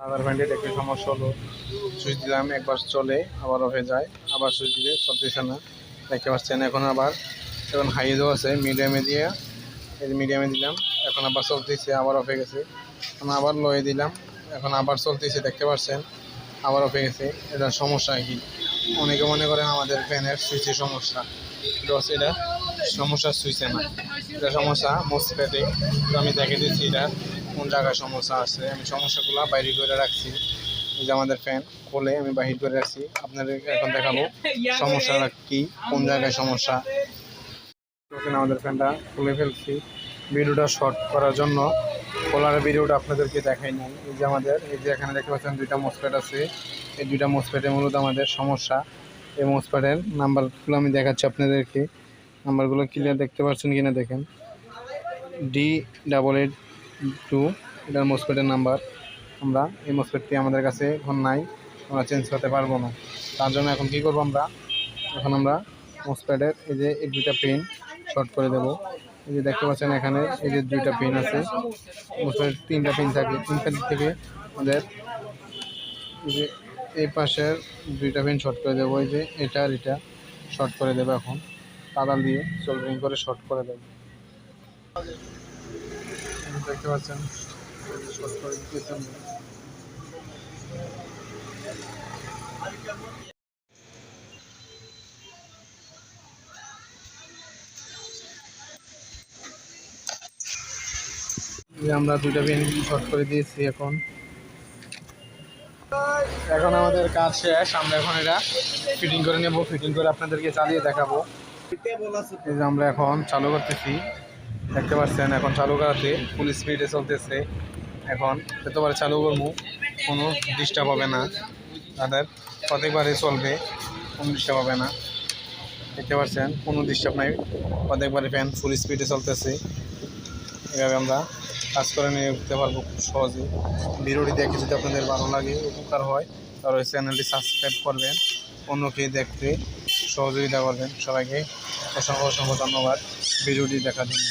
আধার ব্যান্ডের একটি সমস্যা হলো, সুইচ দিলাম একবার চলে আবার অফ হয়ে যায়, আবার সুইচ দিলে চলতেছে না। দেখতে পাচ্ছেন এখন হাইজও আছে, মিডিয়ামে দিয়ে এই মিডিয়ামে দিলাম, এখন আবার চলতেছে, আবার অফ হয়ে গেছে। এখন আবার লয়ে দিলাম, এখন আবার চলতেছে, দেখতে পাচ্ছেন আবার অফ হয়ে গেছে। এটার সমস্যা কি? অনেকে মনে করেন আমাদের ফ্যানের সুইচের সমস্যা, এটা সমস্যা সুইচে না, এটা সমস্যা মোসফেটে। তো আমি দেখে দিচ্ছি এটা কোন জায়গায় সমস্যা আছে। আমি সমস্যাগুলো বাইরে করে রাখছি, এই যে আমাদের ফ্যান খুলে আমি বাহির করে রাখছি, আপনাদের এখন দেখাবো সমস্যাটা কি, কোন জায়গায় সমস্যা। আমাদের ফ্যানটা খুলে ফেলছি ভিডিওটা শর্ট করার জন্য। খোলার ভিডিওটা আপনাদেরকে দেখাই নাই। এই যে এখানে দেখতে পাচ্ছেন দুইটা মোসফেট আছে, এই দুইটা মোসফেটের মূলত আমাদের সমস্যা। এই মোসফেটের নাম্বারগুলো আমি দেখাচ্ছি আপনাদেরকে, নাম্বারগুলো ক্লিয়ার দেখতে পাচ্ছেন কিনা দেখেন। D882 এটার মোসফেটের নাম্বার। এই মোসফেটটি আমাদের কাছে এখন নাই, আমরা চেঞ্জ করতে পারবো না। তার জন্য এখন কী করবো আমরা মোসফেটের এই যে এই দুইটা পিন শর্ট করে দেব। এই যে দেখতে পাচ্ছেন এখানে এই যে দুইটা পিন আছে, মোসফেটের তিনটা পিন থাকে, তিনটা দিক থেকে আমাদের এই যে এই পাশের দুইটা পিন শর্ট করে দেবো। এই যে এটা আর এটা শর্ট করে দেবো, এখন তাদাল দিয়ে সোল্ডারিং করে শর্ট করে দেবো। দেখতে পাচ্ছেন শর্ট করে দিতেছেন। আমরা দুইটা পিন শর্ট করে দিয়েছি। এখন আমাদের কাজ শেষ, আমরা এখন এটা ফিটিং করে নেব। ফিটিং করে আপনাদেরকে চালিয়ে দেখাবো। এই যে আমরা এখন চালু করতেছি, দেখতে পাচ্ছেন এখন চালু করাতে ফুল স্পিডে চলতেছে। এখন যতবার চালু করবো কোনো ডিস্টার্ব হবে না, তাদের প্রত্যেকবারে চলবে, কোনো ডিস্টার্ব হবে না। দেখতে পাচ্ছেন কোনো ডিস্টার্ব নাই, প্রত্যেকবারে ফ্যান ফুল স্পিডে চলতেছে। এভাবে আমরা কাজ করে নিয়ে উঠতে পারবো খুব সহজে। ভিডিওটি দেখে যদি আপনাদের ভালো লাগে, উপকার হয়, তাহলে চ্যানেলটি সাবস্ক্রাইব করবেন, অন্যকে দেখতে সহযোগিতা করবেন। সবাইকে অসংখ্য ধন্যবাদ ভিডিওটি দেখার জন্য।